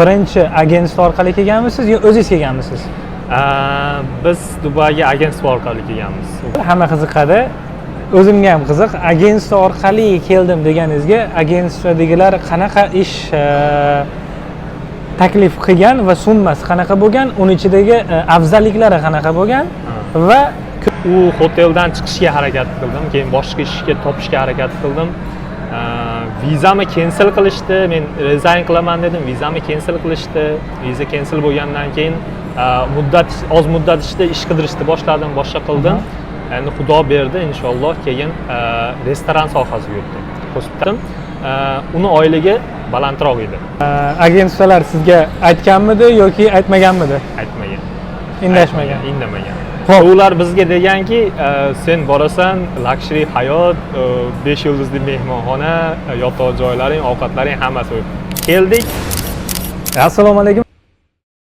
Birinchi agentство orqali kelganmisiz yo o'zingiz kelganmisiz? Biz Dubayga agentство orqali kelganmiz. Hamma qiziqadi. O'zimga ham qiziq. Agentство orqali keldim deganingizga, agentствоdagilar qanaqa ish taklif qilgan va summasi qanaqa bo'lgan, uning ichidagi afzalliklari qanaqa bo'lgan va U hoteldan chiqishga harakat qildim, keyin boshqa ishga topishga harakat qildim. Vizamni cancel qilishdi. Men resign qilaman dedim, vizamni cancel qilishdi. Viza cancel bo'lgandan keyin oz muddat ichida ish qidirishni boshladim, boshqa qildim. Endi Xudo berdi, inshaalloh keyin restoran sohasiga o'tdim. Hospital uni oyligi balandroq edi. agentstvolar sizga aytganmidi yoki aytmaganmidi? Aytmagan. Indashmagan. Indamagan. Xo'p. Ular bizga deganki, sen borasan, luxury hayot, 5 yulduzli mehmonxona, yotoq joylaring, ovqatlaring hammasi. Keldik. Assalomu alaykum.